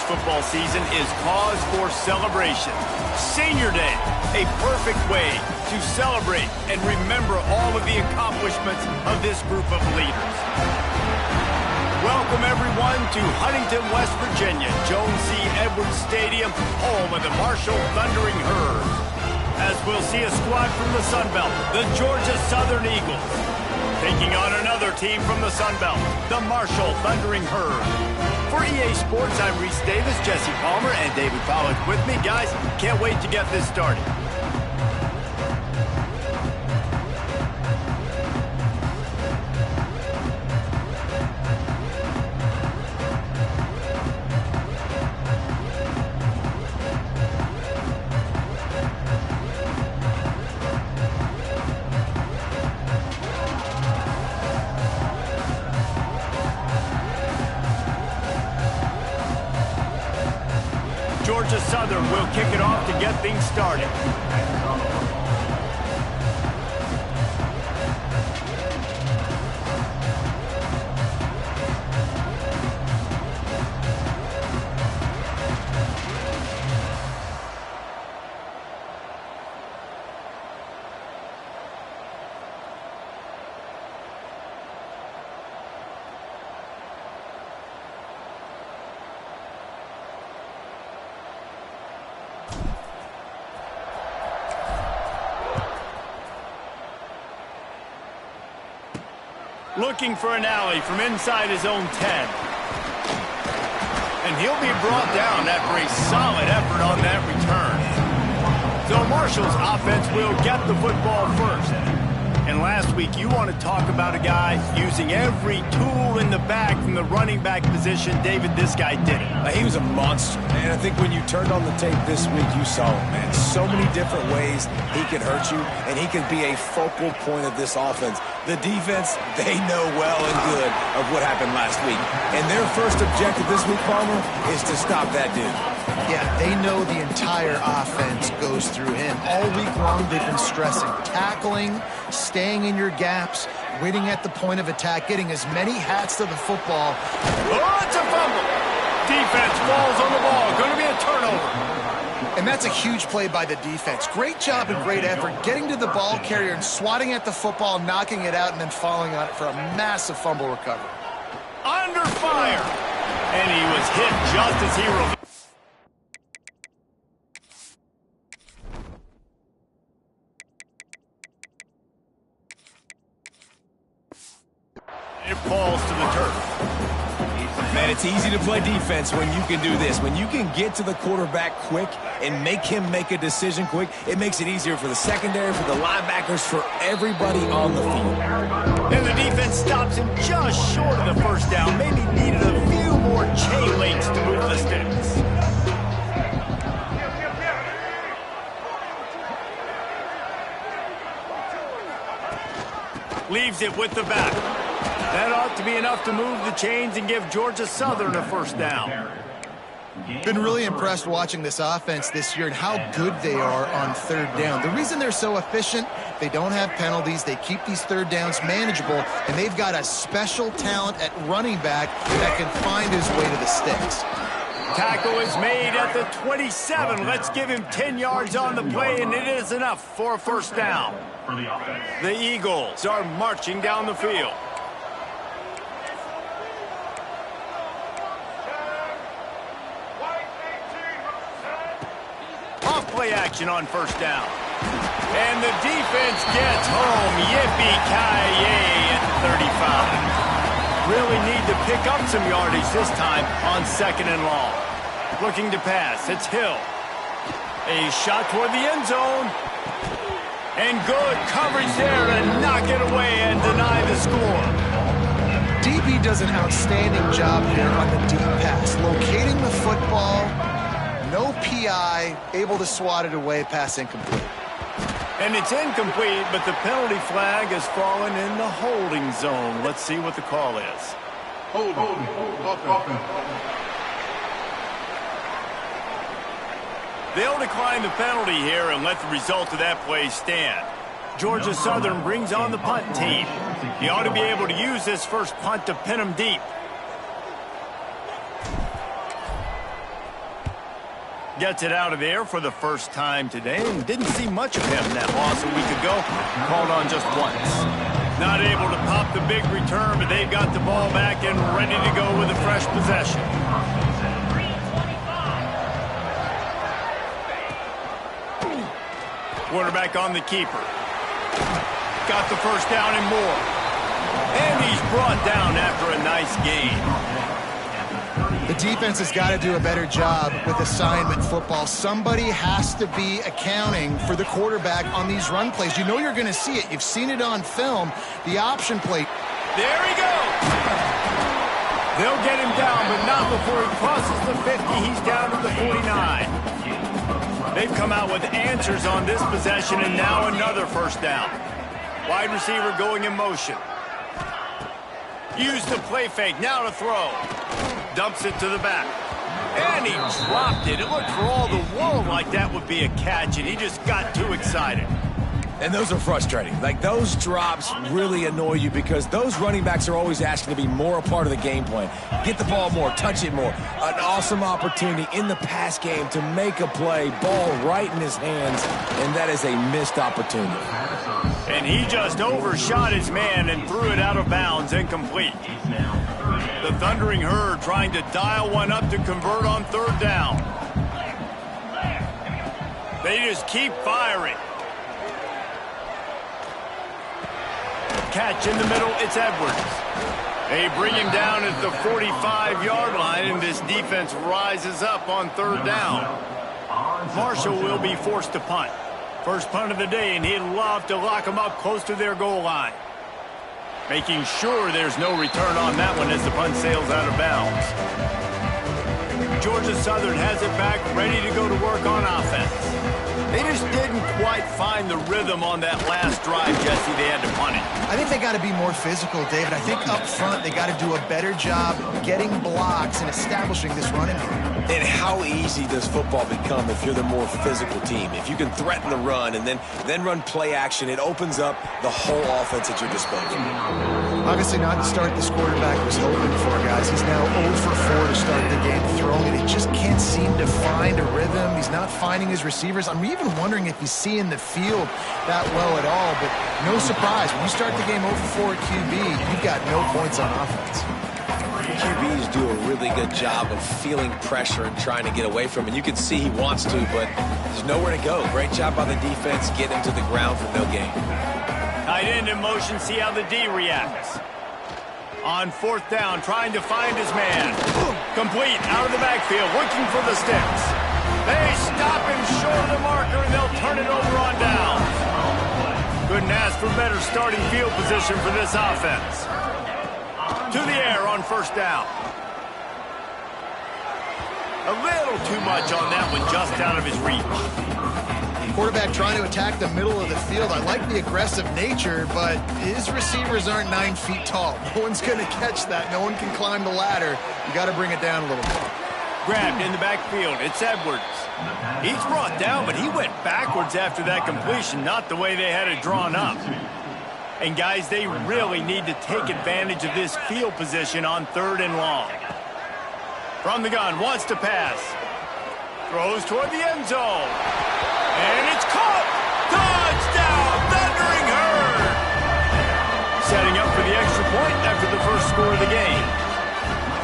football season is cause for celebration. Senior Day, a perfect way to celebrate and remember all of the accomplishments of this group of leaders. Welcome, everyone, to Huntington, West Virginia, Jones C. Edwards Stadium, home of the Marshall Thundering Herd. As we'll see a squad from the Sun Belt, the Georgia Southern Eagles, taking on another team from the Sun Belt, the Marshall Thundering Herd. For EA Sports, I'm Reese Davis, Jesse Palmer, and David Pollack with me. Guys, can't wait to get this started. Georgia Southern will kick it off to get things started. Looking for an alley from inside his own 10. And he'll be brought down after a solid effort on that return. So Marshall's offense will get the football first. And last week, you want to talk about a guy using every tool in the bag from the running back position. David, this guy did it. He was a monster, man. I think when you turned on the tape this week, you saw it, man. So many different ways he could hurt you, and he could be a focal point of this offense. The defense, they know well and good of what happened last week. And their first objective this week, Palmer, is to stop that dude. Yeah, they know the entire offense goes through him. All week long, they've been stressing tackling, staying in your gaps, winning at the point of attack, getting as many hats to the football. Oh, it's a fumble. Defense falls on the ball. Going to be a turnover. And that's a huge play by the defense. Great job and great effort getting to the ball carrier and swatting at the football, knocking it out, and then falling on it for a massive fumble recovery. Under fire. And he was hit just as he released. It falls to the turf. Man, it's easy to play defense when you can do this. When you can get to the quarterback quick and make him make a decision quick, it makes it easier for the secondary, for the linebackers, for everybody on the field. And the defense stops him just short of the first down. Maybe needed a few more chain links to move the sticks. Leaves it with the back. That ought to be enough to move the chains and give Georgia Southern a first down. Been really impressed watching this offense this year and how good they are on third down. The reason they're so efficient, they don't have penalties, they keep these third downs manageable, and they've got a special talent at running back that can find his way to the sticks. Tackle is made at the 27. Let's give him 10 yards on the play, and it is enough for a first down. The Eagles are marching down the field. Off-play action on first down. And the defense gets home. Yippee-ki-yay at 35. Really need to pick up some yardage this time on second and long. Looking to pass. It's Hill. A shot toward the end zone. And good coverage there to knock it away and deny the score. DB does an outstanding job here on the deep pass. Locating the football, no PI, able to swat it away, pass incomplete. And it's incomplete, but the penalty flag has fallen in the holding zone. Let's see what the call is. Holding. They'll decline the penalty here and let the result of that play stand. Georgia Southern brings on the punt team. He ought to be able to use this first punt to pin him deep. Gets it out of the air for the first time today, and didn't see much of him in that loss a week ago. Called on just once. Not able to pop the big return, but they've got the ball back and ready to go with a fresh possession. Quarterback on the keeper. Got the first down and more. And he's brought down after a nice gain. The defense has got to do a better job with assignment football. Somebody has to be accounting for the quarterback on these run plays. You know you're going to see it. You've seen it on film. The option play. There he goes. They'll get him down, but not before he crosses the 50. He's down to the 49. They've come out with answers on this possession, and now another first down. Wide receiver going in motion. Use the play fake, now to throw. Dumps it to the back. And he dropped it. It looked for all the world like that would be a catch, and he just got too excited. And those are frustrating. Like, those drops really annoy you because those running backs are always asking to be more a part of the game plan. Get the ball more, touch it more. An awesome opportunity in the pass game to make a play, ball right in his hands, and that is a missed opportunity. And he just overshot his man and threw it out of bounds, incomplete. The Thundering Herd trying to dial one up to convert on third down. They just keep firing. Catch in the middle, it's Edwards. They bring him down at the 45-yard line, and this defense rises up on third down. Marshall will be forced to punt. First punt of the day, and he'd love to lock them up close to their goal line. Making sure there's no return on that one as the punt sails out of bounds. Georgia Southern has it back, ready to go to work on offense. They just didn't quite find the rhythm on that last drive, Jesse. They had to punt it. I think they got to be more physical, David. I think up front they got to do a better job getting blocks and establishing this running game. And how easy does football become if you're the more physical team? If you can threaten the run and then run play action, it opens up the whole offense at your disposal. Obviously not the start this quarterback was hoping for, guys. He's now 0 for 4 to start the game throwing it. He just can't seem to find a rhythm. He's not finding his receivers. I'm even wondering if he's seeing the field that well at all, but no surprise. When you start the game 0 for 4 at QB, you've got no points on offense. QBs do a really good job of feeling pressure and trying to get away from it. And you can see he wants to, but there's nowhere to go. Great job by the defense, getting him to the ground for no gain. Tight end in motion, see how the D reacts. On fourth down, trying to find his man. Complete, out of the backfield, looking for the sticks. They stop him short of the marker, and they'll turn it over on downs. Couldn't ask for better starting field position for this offense. To the air on first down. A little too much on that one, just out of his reach. Quarterback trying to attack the middle of the field. I like the aggressive nature, but his receivers aren't 9 feet tall. No one's going to catch that. No one can climb the ladder. You got to bring it down a little bit. Grabbed in the backfield. It's Edwards. He's brought down, but he went backwards after that completion, not the way they had it drawn up. And, guys, they really need to take advantage of this field position on third and long. From the gun, wants to pass. Throws toward the end zone. And it's caught! Touchdown, Thundering Herd! Setting up for the extra point after the first score of the game.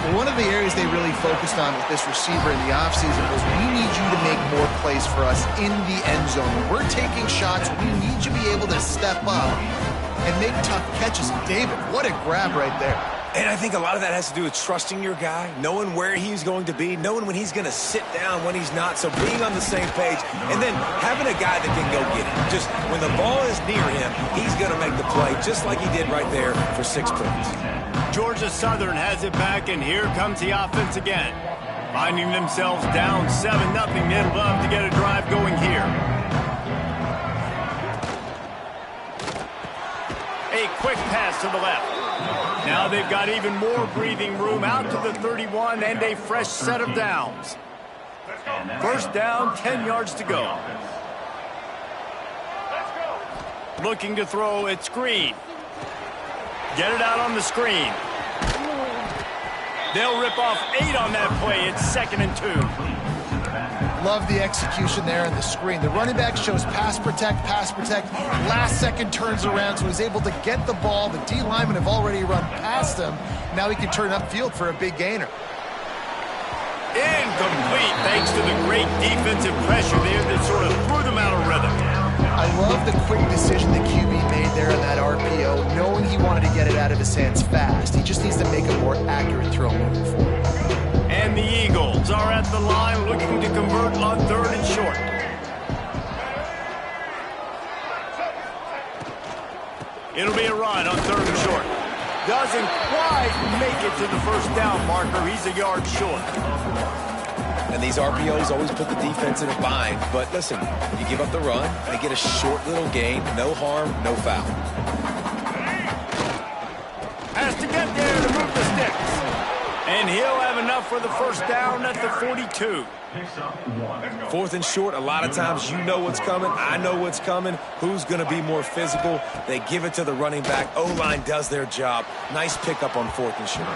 Well, one of the areas they really focused on with this receiver in the offseason was we need you to make more plays for us in the end zone. When we're taking shots, we need you to be able to step up and make tough catches. David, what a grab right there. And I think a lot of that has to do with trusting your guy, knowing where he's going to be, knowing when he's going to sit down, when he's not, so being on the same page, and then having a guy that can go get it. Just when the ball is near him, he's going to make the play, just like he did right there for 6 points. Georgia Southern has it back, and here comes the offense again. Finding themselves down 7-0, they'd love to get a drive going here. A quick pass to the left. Now they've got even more breathing room out to the 31 and a fresh set of downs. First down, 10 yards to go. Looking to throw at screen. Get it out on the screen. They'll rip off 8 on that play. It's 2nd and 2. Love the execution there in the screen. The running back shows pass protect. Last second turns around, so he's able to get the ball. The D linemen have already run past him. Now he can turn upfield for a big gainer. Incomplete, thanks to the great defensive pressure there that sort of threw them out of rhythm. I love the quick decision the QB made there on that RPO, knowing he wanted to get it out of his hands fast. He just needs to make a more accurate throw moving forward. And the Eagles are at the line looking to convert on 3rd and short. It'll be a run on 3rd and short. Doesn't quite make it to the first down marker. He's a yard short. And these RPOs always put the defense in a bind. But listen, you give up the run, they get a short little gain, no harm, no foul. Has to get there to move the sticks. And he'll have enough for the first down at the 42. 4th and short, a lot of times you know what's coming. I know what's coming. Who's going to be more physical? They give it to the running back. O-line does their job. Nice pickup on 4th and short.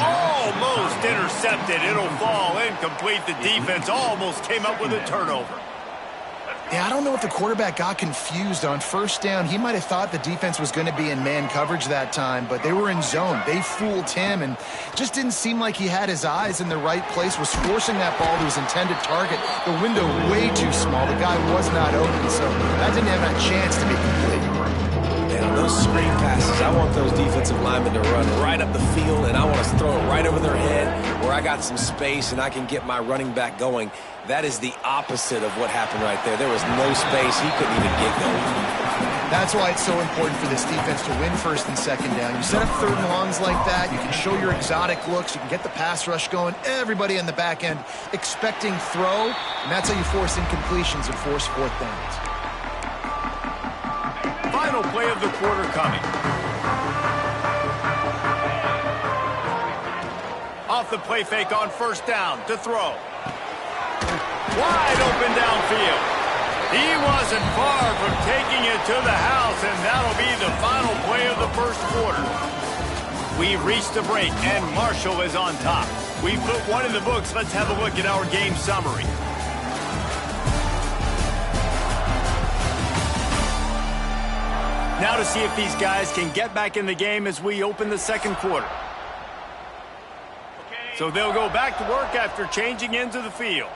Almost intercepted. It'll fall incomplete. The defense almost came up with a turnover. Yeah, I don't know if the quarterback got confused on first down. He might have thought the defense was going to be in man coverage that time, but they were in zone. They fooled him and just didn't seem like he had his eyes in the right place, was forcing that ball to his intended target. The window way too small. The guy was not open, so that didn't have a chance to be complete. And on those screen passes, I want those defensive linemen to run right up the field, and I want to throw it right over their head where I got some space and I can get my running back going. That is the opposite of what happened right there. There was no space. He couldn't even get going. That's why it's so important for this defense to win 1st and 2nd down. You set up 3rd and longs like that. You can show your exotic looks. You can get the pass rush going. Everybody on the back end expecting throw, and that's how you force incompletions and force 4th downs. Final play of the quarter coming. Off the play fake on 1st down to throw. Wide open downfield. He wasn't far from taking it to the house, and that'll be the final play of the 1st quarter. We've reached a break, and Marshall is on top. We've put one in the books. Let's have a look at our game summary. Now to see if these guys can get back in the game as we open the 2nd quarter. So they'll go back to work after changing into the field.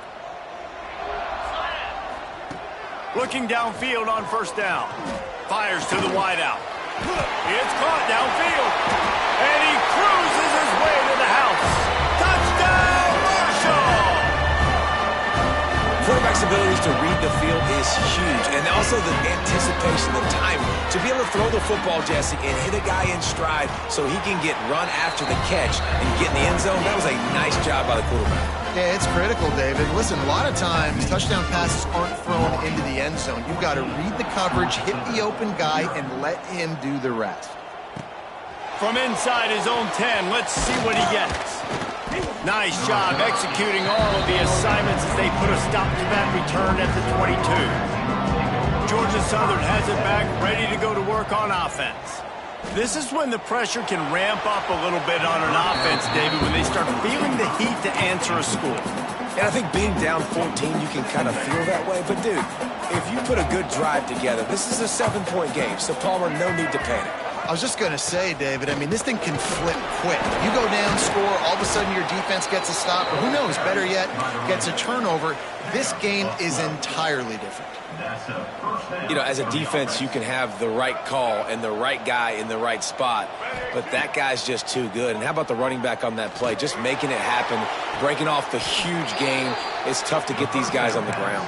Looking downfield on 1st down. Fires to the wideout. It's caught downfield. And he cruises his way to the house. Touchdown, Marshall! Quarterback's abilities to read the field is huge. And also the anticipation, the timing. To be able to throw the football, Jesse, and hit a guy in stride so he can get run after the catch and get in the end zone, that was a nice job by the quarterback. Yeah, it's critical, David. Listen, a lot of times touchdown passes aren't thrown into the end zone. You've got to read the coverage, hit the open guy, and let him do the rest. From inside his own 10, let's see what he gets. Nice job executing all of the assignments as they put a stop to that return at the 22. Georgia Southern has it back, ready to go to work on offense. This is when the pressure can ramp up a little bit on an offense, David, when they start feeling the heat to answer a score. And I think being down 14, you can kind of feel that way. But, dude, if you put a good drive together, this is a 7-point game. So, Palmer, no need to panic. I was just going to say, David, I mean, this thing can flip quick. You go down, score, all of a sudden your defense gets a stop, or who knows, better yet, gets a turnover. This game is entirely different. You know, as a defense, you can have the right call and the right guy in the right spot, but that guy's just too good. And how about the running back on that play? Just making it happen, breaking off the huge game. It's tough to get these guys on the ground.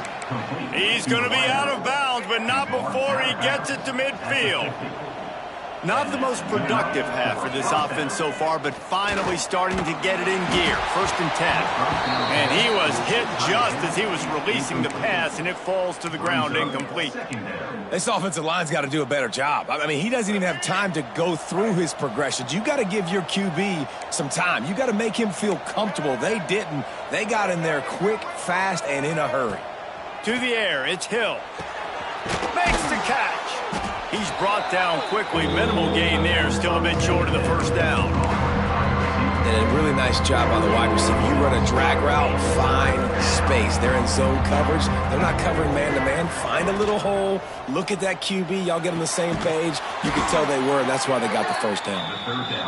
He's going to be out of bounds, but not before he gets it to midfield. Not the most productive half for this offense so far, but finally starting to get it in gear. 1st and 10. And he was hit just as he was releasing the pass, and it falls to the ground incomplete. This offensive line's got to do a better job. I mean, he doesn't even have time to go through his progressions. You got to give your QB some time. You got to make him feel comfortable. They didn't. They got in there quick, fast, and in a hurry. To the air, it's Hill. Makes the catch. He's brought down quickly. Minimal gain there. Still a bit short of the 1st down. And a really nice job by the wide receiver. You run a drag route, find space. space. They're in zone coverage. They're not covering man-to-man. Find a little hole. Look at that QB. Y'all get on the same page. You can tell they were, and that's why they got the first down.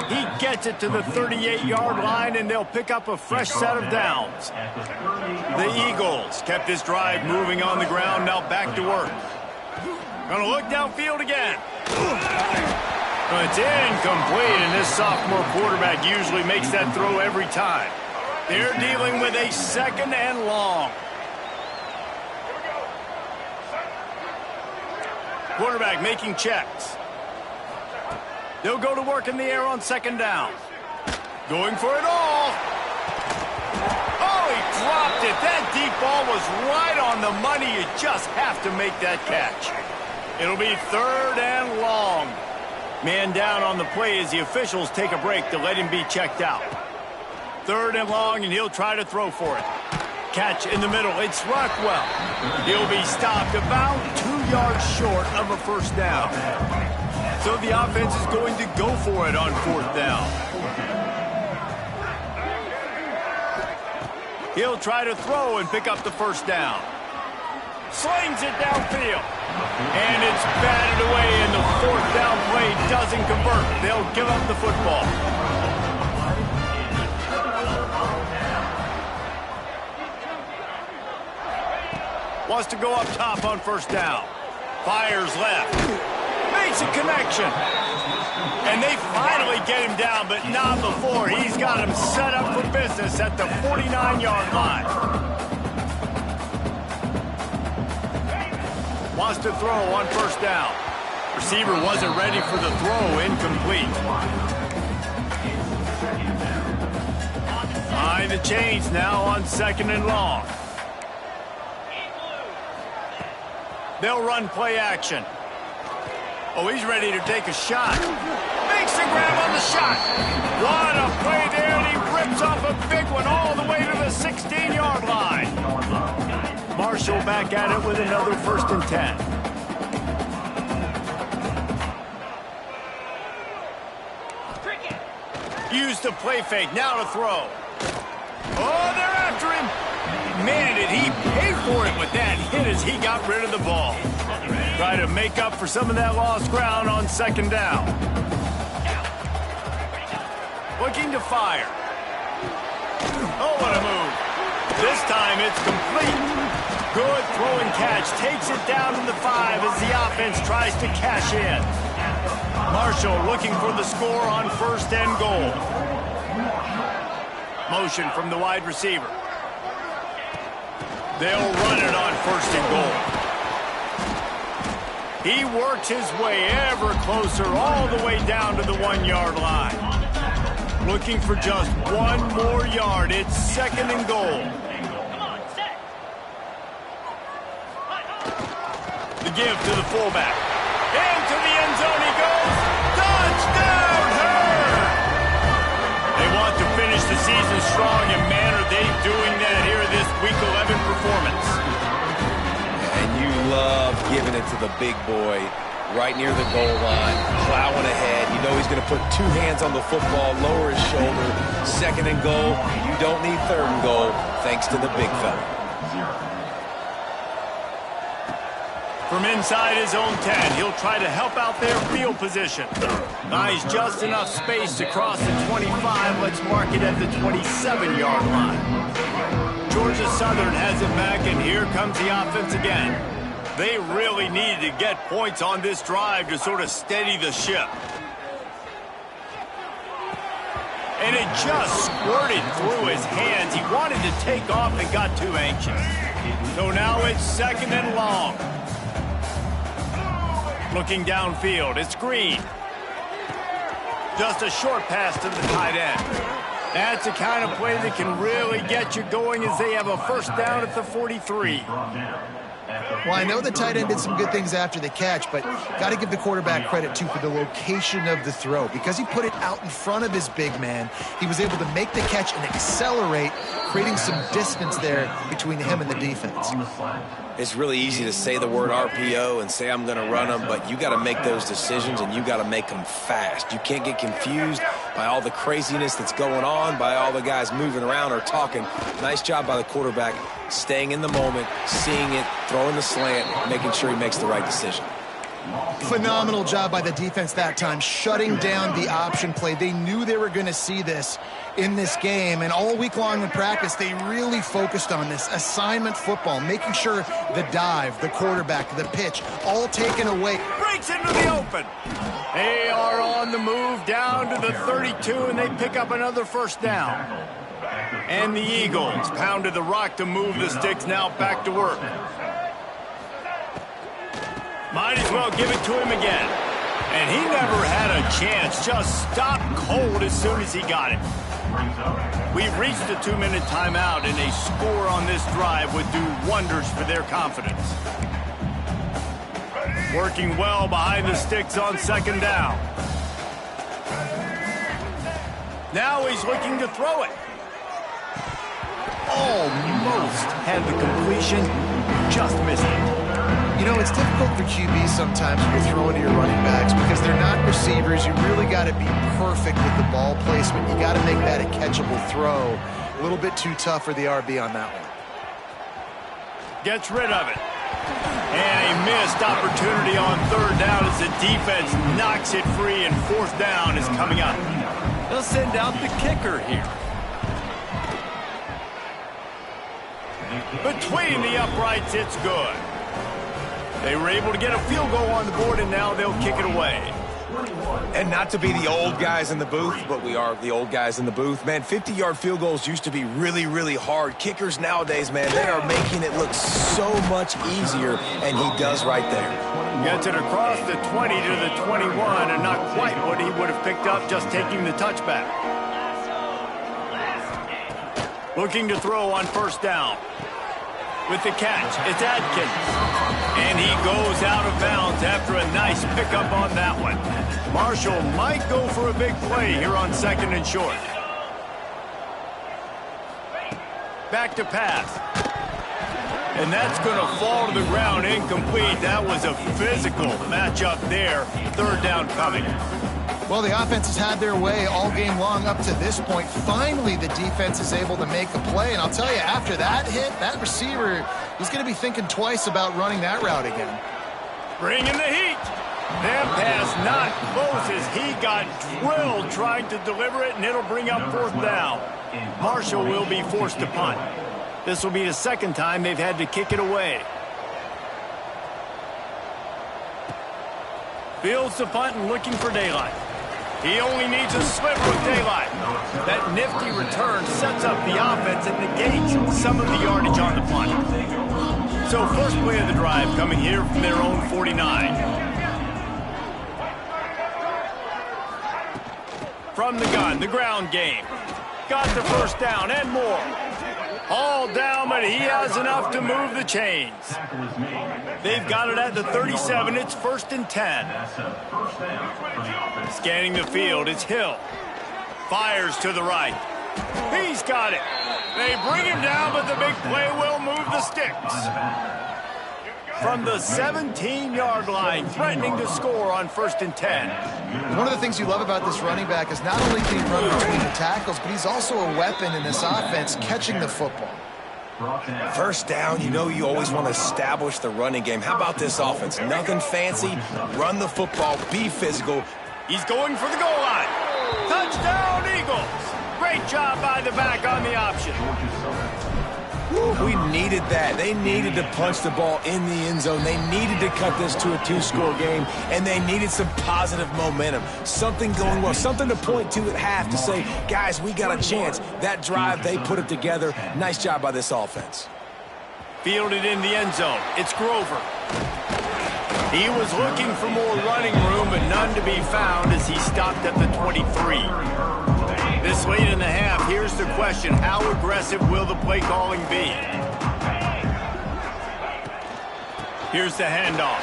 He gets it to the 38-yard line, and they'll pick up a fresh set of downs. The Eagles kept this drive moving on the ground, now back to work. Gonna look downfield again. It's incomplete, and this sophomore quarterback usually makes that throw every time. They're dealing with a second and long. Quarterback making checks. They'll go to work in the air on second down. Going for it all. Oh, he dropped it. That deep ball was right on the money. You just have to make that catch. It'll be third and long. Man down on the play as the officials take a break to let him be checked out. Third and long, and he'll try to throw for it. Catch in the middle. It's Rockwell. He'll be stopped about 2 yards short of a first down. So the offense is going to go for it on fourth down. He'll try to throw and pick up the first down. Slings it downfield. And it's batted away, and the fourth down play doesn't convert. They'll give up the football. Wants to go up top on first down. Fires left. Makes a connection. And they finally get him down, but not before. He's got him set up for business at the 49-yard line. Wants to throw on first down. Receiver wasn't ready for the throw. Incomplete. Behind the chains now on second and long. They'll run play action. Oh, he's ready to take a shot. Makes the grab on the shot. What a play there, and he rips off a big one all the way to the 16-yard line. Marshall back at it with another 1st and 10. Used the play fake, now to throw. Oh, they're after him. Man, did he pay for it with that hit as he got rid of the ball. Try to make up for some of that lost ground on second down. Looking to fire. Oh, what a move. This time it's complete. Good throw and catch. Takes it down to the 5 as the offense tries to cash in. Marshall looking for the score on 1st and goal. Motion from the wide receiver. They'll run it on 1st and goal. He works his way ever closer all the way down to the 1-yard line. Looking for just one more yard. It's 2nd and goal. The give to the fullback. Into the end zone he goes. Touchdown, Hurd! They want to finish the season strong, and man, are they doing that here this Week 11 performance. And you love giving it to the big boy right near the goal line, plowing ahead. You know he's going to put 2 hands on the football, lower his shoulder. 2nd and goal. You don't need 3rd and goal, thanks to the big fella. From inside his own 10, he'll try to help out their field position. Nice, just enough space to cross the 25. Let's mark it at the 27-yard line. Georgia Southern has it back, and here comes the offense again. They really needed to get points on this drive to sort of steady the ship. And it just squirted through his hands. He wanted to take off and got too anxious. So now it's 2nd and long. Looking downfield, it's Green. Just a short pass to the tight end. That's the kind of play that can really get you going as they have a first down at the 43. Well, I know the tight end did some good things after the catch, but got to give the quarterback credit, too, for the location of the throw. Because he put it out in front of his big man, he was able to make the catch and accelerate, creating some distance there between him and the defense. It's really easy to say the word RPO and say I'm going to run them, but you got to make those decisions, and you got to make them fast. You can't get confused. by all the craziness that's going on, by all the guys moving around or talking. Nice job by the quarterback, staying in the moment, seeing it, throwing the slant, making sure he makes the right decision. Phenomenal job by the defense that time, shutting down the option play. They knew they were going to see this in this game, and all week long in practice, they really focused on this assignment football, making sure the dive, the quarterback, the pitch, all taken away. Breaks into the open. They are on the move down to the 32, and they pick up another first down. And the Eagles pounded the rock to move the sticks, now back to work. Might as well give it to him again. And he never had a chance. Just stopped cold as soon as he got it. We've reached the 2-minute timeout, and a score on this drive would do wonders for their confidence. Working well behind the sticks on second down. Now he's looking to throw it. Almost had the completion, just missed it. You know, it's difficult for QBs sometimes when you're throwing to your running backs because they're not receivers. You really got to be perfect with the ball placement. You got to make that a catchable throw. A little bit too tough for the RB on that one. Gets rid of it. And a missed opportunity on third down as the defense knocks it free, and fourth down is coming up. They'll send out the kicker here. Between the uprights, it's good. They were able to get a field goal on the board, and now they'll kick it away. And not to be the old guys in the booth, but we are the old guys in the booth. Man, 50-yard field goals used to be really, really hard. Kickers nowadays, man, they are making it look so much easier, and he does right there. Gets it across the 20 to the 21, and not quite what he would have picked up just taking the touchback. Looking to throw on first down. With the catch, it's Adkins. And he goes out of bounds after a nice pickup on that one. Marshall might go for a big play here on second and short. Back to pass. And that's going to fall to the ground incomplete. That was a physical matchup there. Third down coming. Well, the offense has had their way all game long up to this point. Finally, the defense is able to make a play. And I'll tell you, after that hit, that receiver, he's going to be thinking twice about running that route again. Bringing the heat. That pass not close as he got drilled trying to deliver it, and it'll bring up fourth down. Marshall will be forced to punt. This will be the second time they've had to kick it away. Fields the punt and looking for daylight. He only needs a sliver of daylight. That nifty return sets up the offense and negates some of the yardage on the punt. So first play of the drive coming here from their own 49. From the gun, the ground game. Got the first down and more. All down, but he has enough to move the chains. They've got it at the 37. It's 1st and 10. Scanning the field, it's Hill. Fires to the right. He's got it. They bring him down, but the big play will move the sticks. From the 17-yard line, threatening to score on 1st and 10. One of the things you love about this running back is not only can he run between the tackles, but he's also a weapon in this offense, catching the football. First down, you know you always want to establish the running game. How about this offense? Nothing fancy. Run the football. Be physical. He's going for the goal line. Touchdown, Eagles. Great job by the back on the option. We needed that. They needed to punch the ball in the end zone. They needed to cut this to a 2-score game, and they needed some positive momentum. Something going well, something to point to at half to say, guys, we got a chance. That drive, they put it together. Nice job by this offense. Fielded in the end zone. It's Grover. He was looking for more running room, but none to be found as he stopped at the 23. This late in the half, here's the question. How aggressive will the play calling be? Here's the handoff.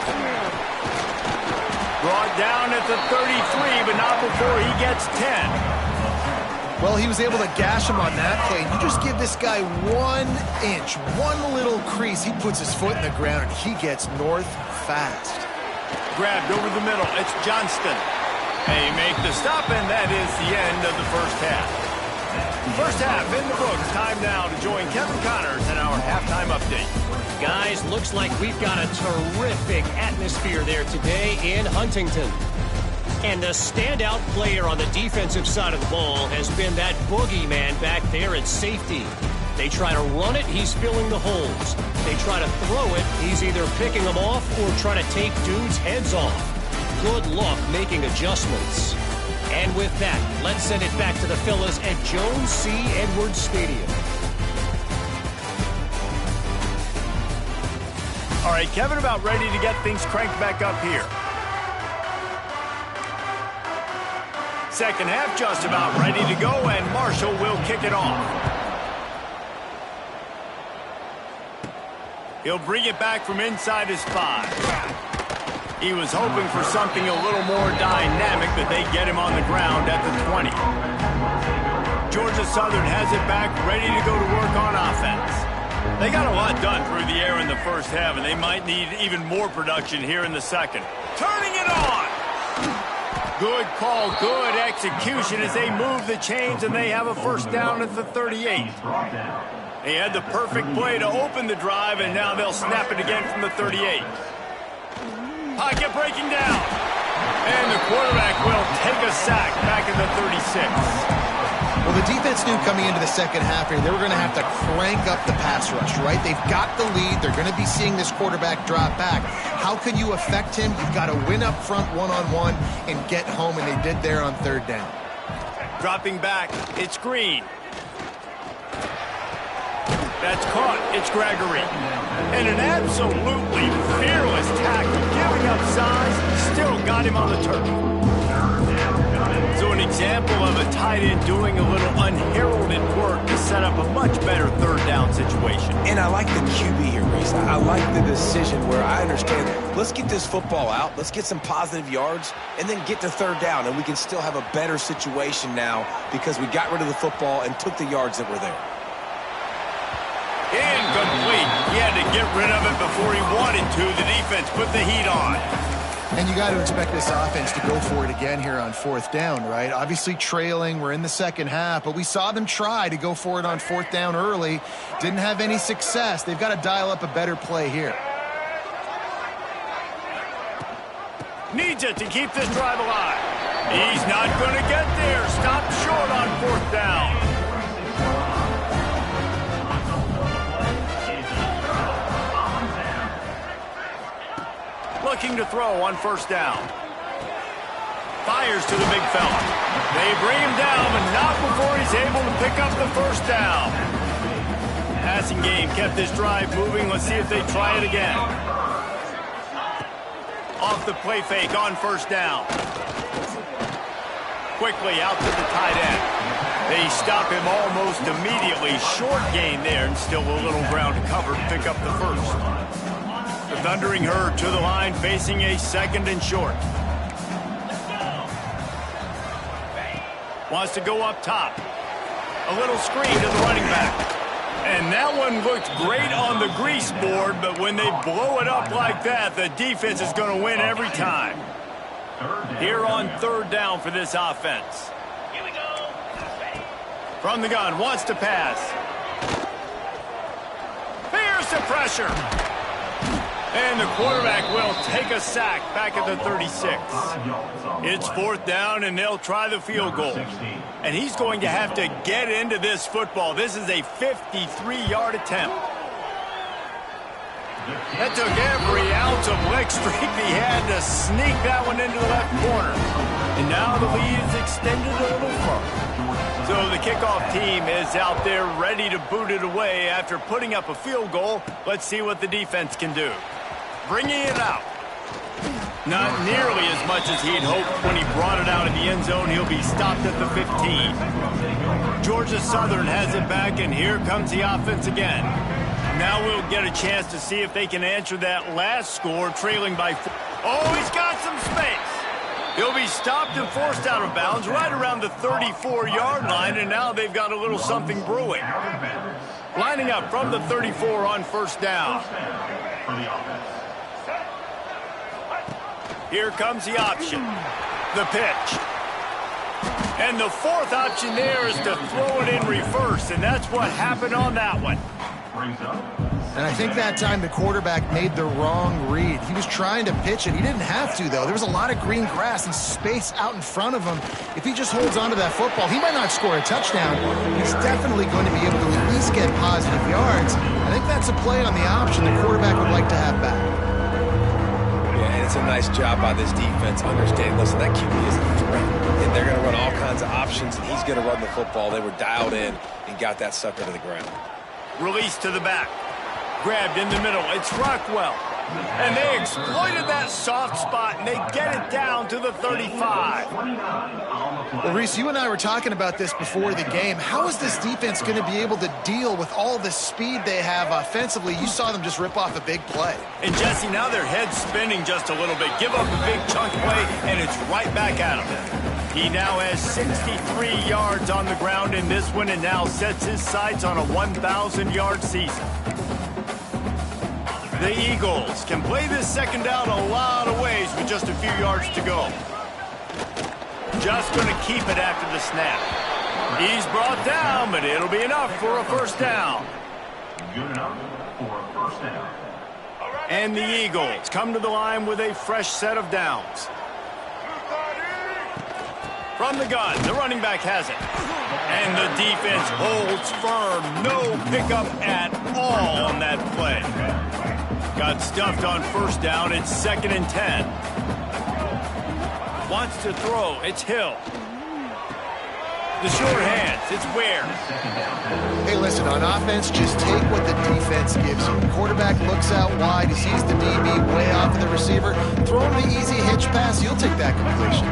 Brought down at the 33, but not before he gets 10. Well, he was able to gash him on that play. You just give this guy 1 inch, one little crease. He puts his foot in the ground, and he gets north fast. Grabbed over the middle. It's Johnston. They make the stop, and that is the end of the first half. First half in the books. Time now to join Kevin Connors in our halftime update. Guys, looks like we've got a terrific atmosphere there today in Huntington. And the standout player on the defensive side of the ball has been that boogeyman back there at safety. They try to run it, he's filling the holes. They try to throw it, he's either picking them off or trying to take dudes' heads off. Good luck making adjustments. And with that, let's send it back to the fellas at Jones C. Edwards Stadium. All right, Kevin, about ready to get things cranked back up here. Second half just about ready to go, and Marshall will kick it off. He'll bring it back from inside his 5. He was hoping for something a little more dynamic, but they get him on the ground at the 20. Georgia Southern has it back, ready to go to work on offense. They got a lot done through the air in the first half, and they might need even more production here in the second. Turning it on! Good call, good execution as they move the chains, and they have a first down at the 38. They had the perfect play to open the drive, and now they'll snap it again from the 38. Pocket breaking down. And the quarterback will take a sack back at the 36. Well, the defense knew coming into the second half here, they were going to have to crank up the pass rush, right? They've got the lead. They're going to be seeing this quarterback drop back. How can you affect him? You've got to win up front one-on-one and get home, and they did there on third down. Dropping back, it's Green. That's caught, it's Gregory. And an absolutely fearless tackle, giving up size, still got him on the turf. So an example of a tight end doing a little unheralded work to set up a much better third down situation. And I like the QB here, Reese. I like the decision where I understand, let's get this football out, let's get some positive yards, and then get to third down, and we can still have a better situation now because we got rid of the football and took the yards that were there. Incomplete. He had to get rid of it before he wanted to. The defense put the heat on. And you got to expect this offense to go for it again here on fourth down, right? Obviously trailing, we're in the second half, but we saw them try to go for it on fourth down early. Didn't have any success. They've got to dial up a better play here. Needs it to keep this drive alive. He's not going to get there. Stopped short on fourth down. Looking to throw on first down. Fires to the big fella. They bring him down, but not before he's able to pick up the first down. Passing game kept this drive moving. Let's see if they try it again. Off the play fake on first down. Quickly out to the tight end. They stop him almost immediately. Short gain there, and still a little ground to cover to pick up the first. The Thundering Herd to the line, facing a second and short. Wants to go up top. A little screen to the running back. And that one looked great on the grease board, but when they blow it up like that, the defense is going to win every time. Here on third down for this offense. From the gun, wants to pass. Here's the pressure. And the quarterback will take a sack back at the 36. It's fourth down, and they'll try the field goal. And he's going to have to get into this football. This is a 53-yard attempt. That took every ounce of leg strength he had to sneak that one into the left corner. And now the lead is extended a little further. So the kickoff team is out there ready to boot it away after putting up a field goal. Let's see what the defense can do. Bringing it out. Not nearly as much as he'd hoped when he brought it out in the end zone. He'll be stopped at the 15. Georgia Southern has it back, and here comes the offense again. Now we'll get a chance to see if they can answer that last score, trailing by 4. Oh, he's got some space. He'll be stopped and forced out of bounds right around the 34-yard line, and now they've got a little something brewing. Lining up from the 34 on first down. Here comes the option. The pitch. And the fourth option there is to throw it in reverse, and that's what happened on that one. And I think that time the quarterback made the wrong read. He was trying to pitch it. He didn't have to, though. There was a lot of green grass and space out in front of him. If he just holds onto that football, he might not score a touchdown. He's definitely going to be able to at least get positive yards. I think that's a play on the option the quarterback would like to have back. Yeah, and it's a nice job by this defense understanding, listen, that QB is a threat, and they're going to run all kinds of options, and he's going to run the football. They were dialed in and got that sucker to the ground. Release to the back. Grabbed in the middle. It's Rockwell. And they exploited that soft spot, and they get it down to the 35. Well, Reese, you and I were talking about this before the game. How is this defense going to be able to deal with all the speed they have offensively? You saw them just rip off a big play. And, Jesse, now their head's spinning just a little bit. Give up a big chunk play, and it's right back at him. He now has 63 yards on the ground in this one and now sets his sights on a 1,000-yard season. The Eagles can play this second down a lot of ways with just a few yards to go. Just going to keep it after the snap. He's brought down, but it'll be enough for a first down. Good enough for a first down. And the Eagles come to the line with a fresh set of downs. From the gun, the running back has it. And the defense holds firm. No pickup at all on that play. Got stuffed on first down. It's 2nd and 10. Wants to throw. It's Hill. The short hands. It's Ware. Hey, listen, on offense, just take what the defense gives you. The quarterback looks out wide. He sees the DB way off of the receiver. Throw him the easy hitch pass. You'll take that completion.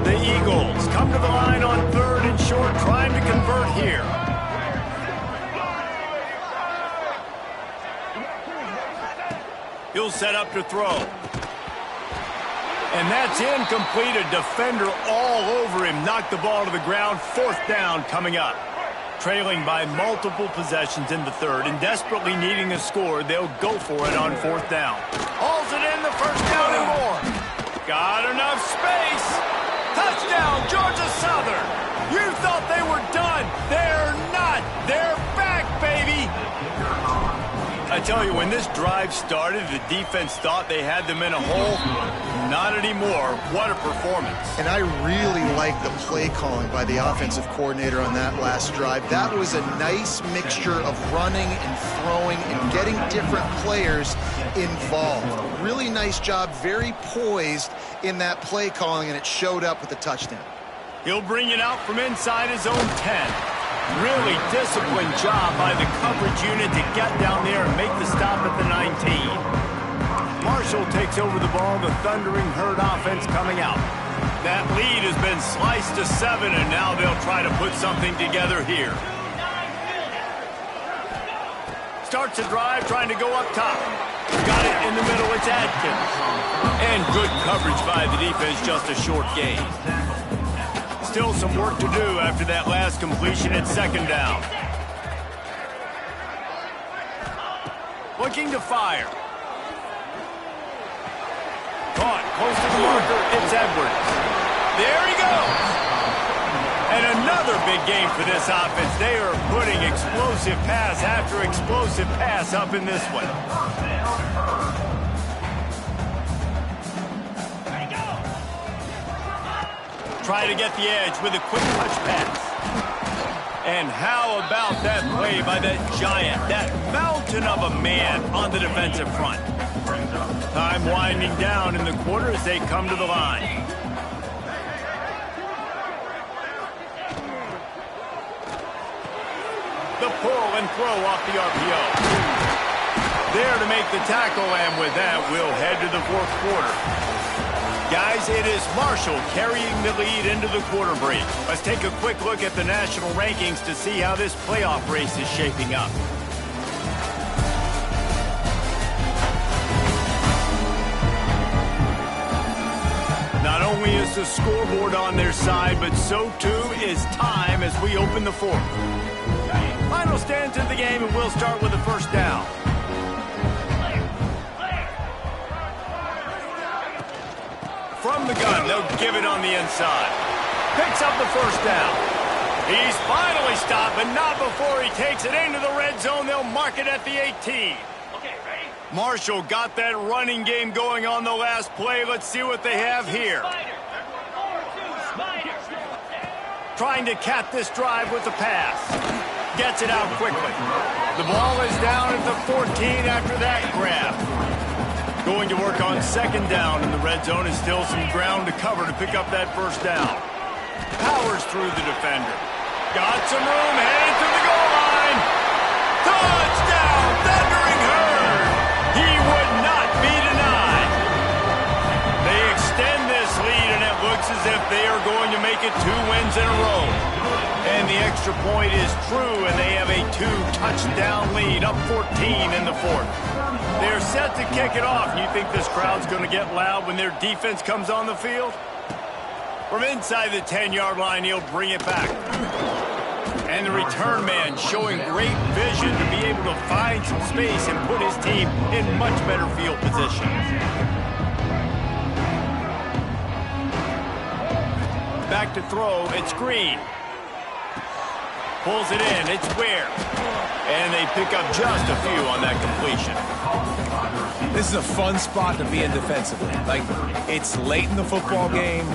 The Eagles come to the line on 3rd and short, trying to convert here. He'll set up to throw. And that's incomplete. A defender all over him. Knocked the ball to the ground. 4th down coming up. Trailing by multiple possessions in the 3rd and desperately needing a score, they'll go for it on 4th down. Hauls it in, the first down and more. Got enough space. Touchdown, Georgia Southern. You thought they were done. They're not. They're back, baby. I tell you, when this drive started, the defense thought they had them in a hole. Not anymore. What a performance. And I really like the play calling by the offensive coordinator on that last drive. That was a nice mixture of running and throwing and getting different players involved. Really nice job, very poised in that play calling, and it showed up with the touchdown. He'll bring it out from inside his own 10. Really disciplined job by the coverage unit to get down there and make the stop at the 19. Marshall takes over the ball, the Thundering Herd offense coming out. That lead has been sliced to 7, and now they'll try to put something together here. Starts a drive, trying to go up top. Got it in the middle, it's Adkins. And good coverage by the defense, just a short gain. Still some work to do after that last completion at 2nd down. Looking to fire. Caught close to the marker. It's Edwards. There he goes. And another big game for this offense. They are putting explosive pass after explosive pass up in this one. Try to get the edge with a quick touch pass. And how about that play by that giant, that mountain of a man on the defensive front? Time winding down in the quarter as they come to the line. The pull and throw off the RPO. There to make the tackle, and with that, we'll head to the 4th quarter. Guys, it is Marshall carrying the lead into the quarter break. Let's take a quick look at the national rankings to see how this playoff race is shaping up. Not only is the scoreboard on their side, but so too is time as we open the 4th. Final stands of the game, and we'll start with the first down. From the gun, they'll give it on the inside. Picks up the first down. He's finally stopped, but not before he takes it into the red zone. They'll mark it at the 18. Marshall got that running game going on the last play. Let's see what they have here. Trying to cap this drive with the pass. Gets it out quickly. The ball is down at the 14 after that grab. Going to work on second down in the red zone, and still some ground to cover to pick up that first down. Powers through the defender. Got some room, headed to the goal line. Touchdown, Thundering Herd. He would not be denied. They extend this lead, and it looks as if they are going to make it 2 wins in a row. And the extra point is true, and they have a 2-touchdown lead, up 14 in the fourth. They're set to kick it off. You think this crowd's going to get loud when their defense comes on the field? From inside the 10-yard line, he'll bring it back. And the return man showing great vision to be able to find some space and put his team in much better field position. Back to throw, it's Green. Pulls it in, it's Ware. And they pick up just a few on that completion. This is a fun spot to be in defensively. Like, it's late in the football game.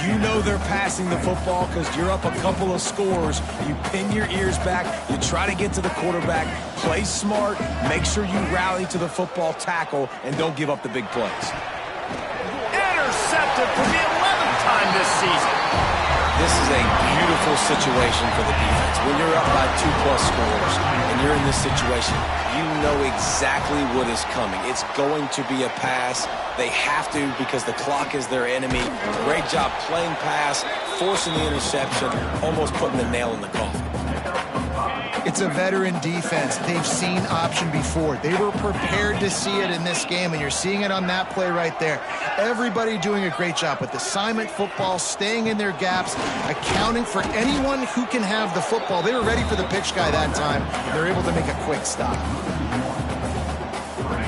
You know they're passing the football because you're up a couple of scores. You pin your ears back. You try to get to the quarterback. Play smart. Make sure you rally to the football tackle and don't give up the big plays. Intercepted for the 11th time this season. This is a beautiful situation for the defense. When you're up by 2+ scores and you're in this situation, you know exactly what is coming. It's going to be a pass. They have to because the clock is their enemy. Great job playing pass, forcing the interception, almost putting the nail in the coffin. It's a veteran defense. They've seen option before. They were prepared to see it in this game, and you're seeing it on that play right there. Everybody doing a great job with assignment football, staying in their gaps, accounting for anyone who can have the football. They were ready for the pitch guy that time. They're able to make a quick stop.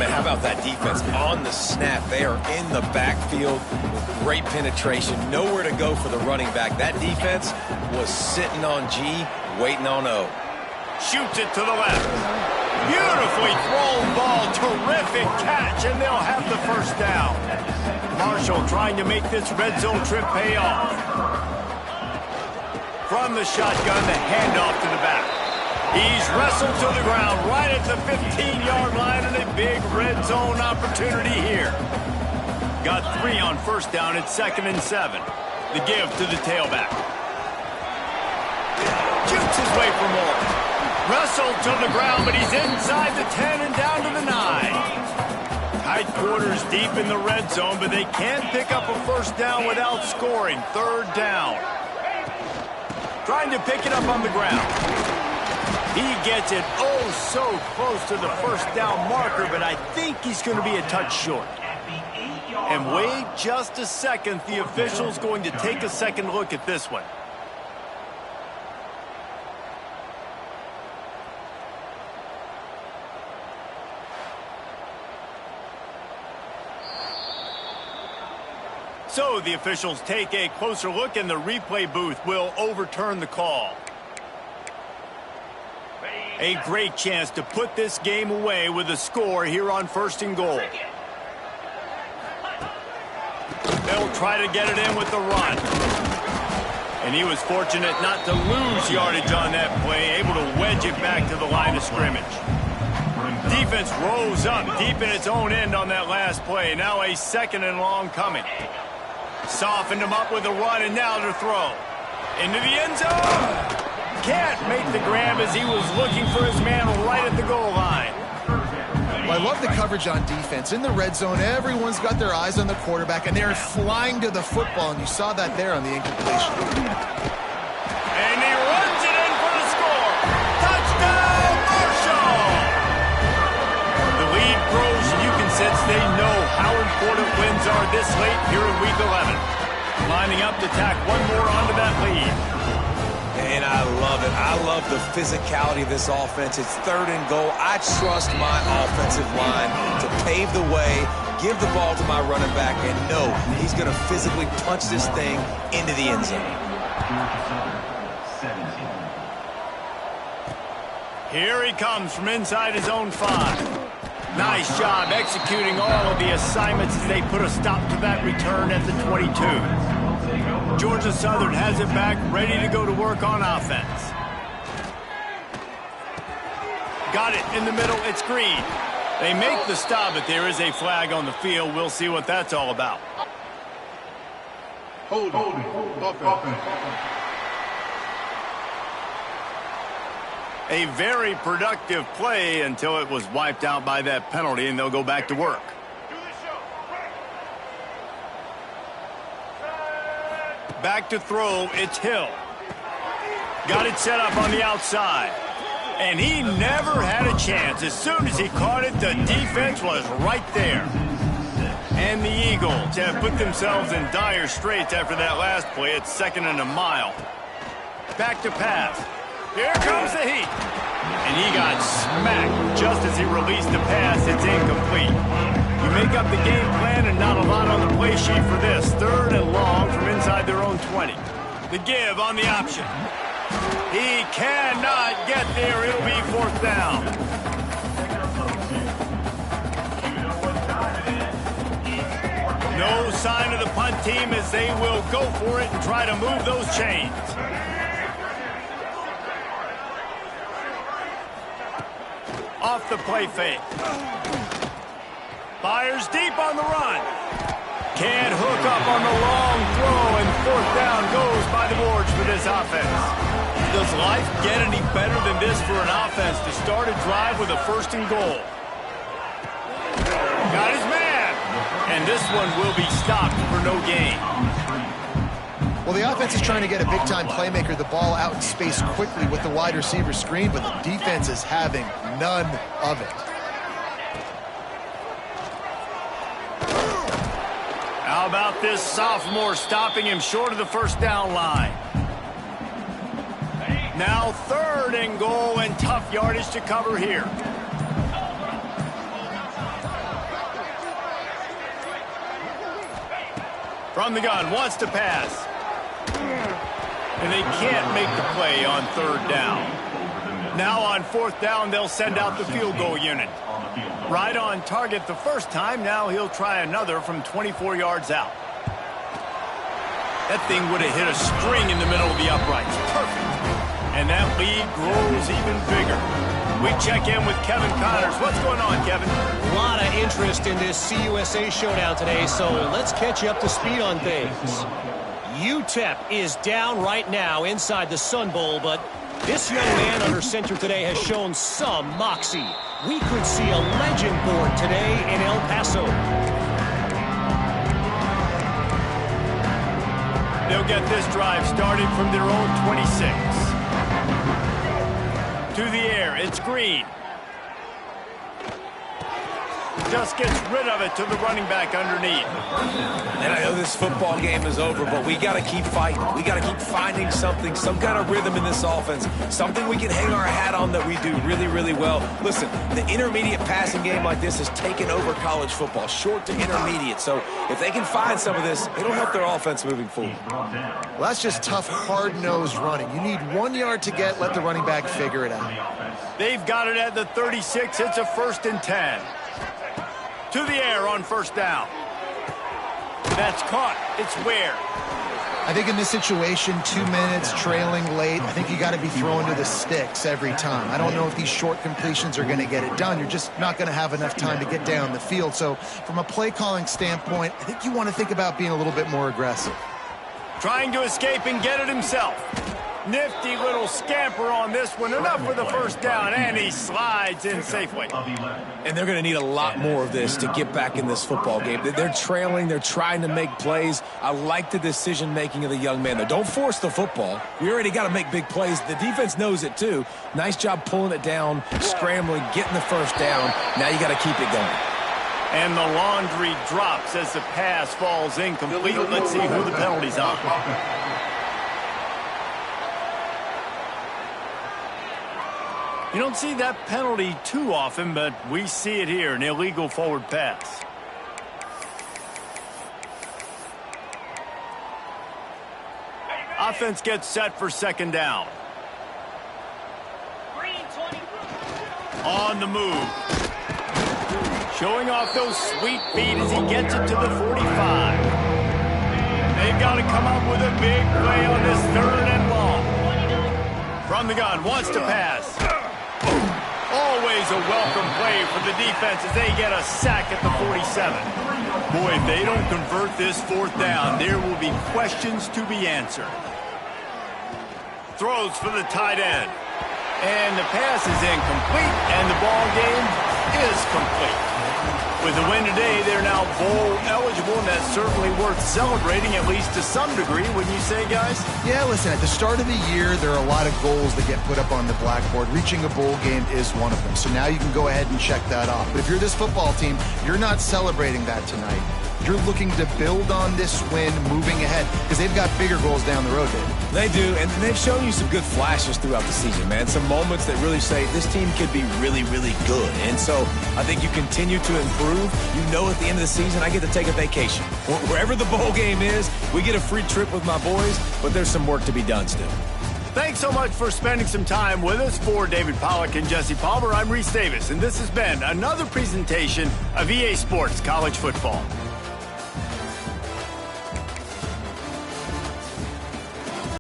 Man, how about that defense on the snap? They are in the backfield with great penetration. Nowhere to go for the running back. That defense was sitting on G, waiting on O. Shoots it to the left. Beautifully thrown ball. Terrific catch, and they'll have the first down. Marshall trying to make this red zone trip pay off. From the shotgun, the handoff to the back. He's wrestled to the ground right at the 15-yard line, and a big red zone opportunity here. Got 3 on first down at 2nd and 7. The give to the tailback. Shoots his way for more. Wrestled to the ground, but he's inside the 10 and down to the 9. Tight quarters deep in the red zone, but they can't pick up a first down without scoring. 3rd down. Trying to pick it up on the ground. He gets it oh so close to the first down marker, but I think he's going to be a touch short. And wait just a second. The official's going to take a second look at this one. So the officials take a closer look, and the replay booth will overturn the call. A great chance to put this game away with a score here on 1st and goal. They'll try to get it in with the run. And he was fortunate not to lose yardage on that play, able to wedge it back to the line of scrimmage. Defense rose up deep in its own end on that last play. Now a 2nd and long coming. Softened him up with a run, and now to throw. Into the end zone. Can't make the grab as he was looking for his man right at the goal line. Well, I love the coverage on defense. In the red zone, everyone's got their eyes on the quarterback, and they're flying to the football, and you saw that there on the incompletion. And he runs it in for the score. Touchdown, Marshall! The lead grows, and you can sense they know how important wins are this late here in Week 11. Lining up to tack one more onto that lead. And I love it. I love the physicality of this offense. It's 3rd and goal. I trust my offensive line to pave the way, give the ball to my running back, and know he's going to physically punch this thing into the end zone. Here he comes from inside his own 5. Nice job executing all of the assignments as they put a stop to that return at the 22. Georgia Southern has it back, ready to go to work on offense. Got it in the middle. It's Green. They make the stop, but there is a flag on the field. We'll see what that's all about. Hold on. A very productive play until it was wiped out by that penalty, and they'll go back to work. Back to throw, it's Hill. Got it set up on the outside. And he never had a chance. As soon as he caught it, the defense was right there. And the Eagles have put themselves in dire straits after that last play. It's 2nd and a mile. Back to pass. Here comes the heat. And he got smacked just as he released the pass. It's incomplete. You make up the game plan and not a lot on the play sheet for this. 3rd and long from inside their own 20. The give on the option. He cannot get there. It'll be 4th down. No sign of the punt team as they will go for it and try to move those chains. Off the play fake. Fires deep on the run. Can't hook up on the long throw, and 4th down goes by the boards for this offense. Does life get any better than this for an offense to start a drive with a 1st and goal? Got his man. And this one will be stopped for no gain. Well, the offense is trying to get a big-time playmaker the ball out in space quickly with the wide receiver screen, but the defense is having none of it. How about this sophomore stopping him short of the 1st down line? Now 3rd and goal and tough yardage to cover here. From the gun, wants to pass. And they can't make the play on 3rd down. Now on 4th down, they'll send out the field goal unit. Right on target the first time. Now he'll try another from 24 yards out. That thing would have hit a string in the middle of the uprights. Perfect. And that lead grows even bigger. We check in with Kevin Connors. What's going on, Kevin? A lot of interest in this CUSA showdown today, so let's catch you up to speed on things. UTEP is down right now inside the Sun Bowl, but this young man under center today has shown some moxie. We could see a legend born today in El Paso. They'll get this drive started from their own 26. To the air, it's Green. Just gets rid of it to the running back underneath. And I know this football game is over, but we got to keep fighting. We got to keep finding something, some kind of rhythm in this offense, something we can hang our hat on that we do really, really well. Listen, the intermediate passing game like this has taken over college football, short to intermediate. So if they can find some of this, it'll help their offense moving forward. Well, that's just tough, hard-nosed running. You need 1 yard to get, let the running back figure it out. They've got it at the 36. It's a 1st and 10. To the air on 1st down. That's caught. It's Ware. I think in this situation, 2 minutes, trailing late, I think you got to be throwing to the sticks every time. I don't know if these short completions are going to get it done. You're just not going to have enough time to get down the field. So from a play calling standpoint, I think you want to think about being a little bit more aggressive. Trying to escape and get it himself. Nifty little scamper on this one. Enough for the 1st down, and he slides in safely. And they're going to need a lot more of this to get back in this football game. They're trailing. They're trying to make plays. I like the decision-making of the young man, though. Don't force the football. We already got to make big plays. The defense knows it, too. Nice job pulling it down, scrambling, getting the 1st down. Now you got to keep it going. And the laundry drops as the pass falls incomplete. Let's see who the penalty's on. You don't see that penalty too often, but we see it here, an illegal forward pass. Offense gets set for second down. On the move. Showing off those sweet feet as he gets it to the 45. They've got to come up with a big play on this third and long. From the gun, wants to pass. Always a welcome play for the defense as they get a sack at the 47. Boy, if they don't convert this fourth down, there will be questions to be answered. Throws for the tight end. And the pass is incomplete, and the ball game is complete. With the win today, they're now bowl eligible, and that's certainly worth celebrating, at least to some degree, wouldn't you say, guys? Yeah, listen, at the start of the year, there are a lot of goals that get put up on the blackboard. Reaching a bowl game is one of them. So now you can go ahead and check that off. But if you're this football team, you're not celebrating that tonight. You're looking to build on this win moving ahead because they've got bigger goals down the road, David. They do, and they've shown you some good flashes throughout the season, man. Some moments that really say this team could be really, really good. And so I think you continue to improve. You know, at the end of the season, I get to take a vacation. Wherever the bowl game is, we get a free trip with my boys, but there's some work to be done still. Thanks so much for spending some time with us. For David Pollack and Jesse Palmer, I'm Reese Davis, and this has been another presentation of EA Sports College Football.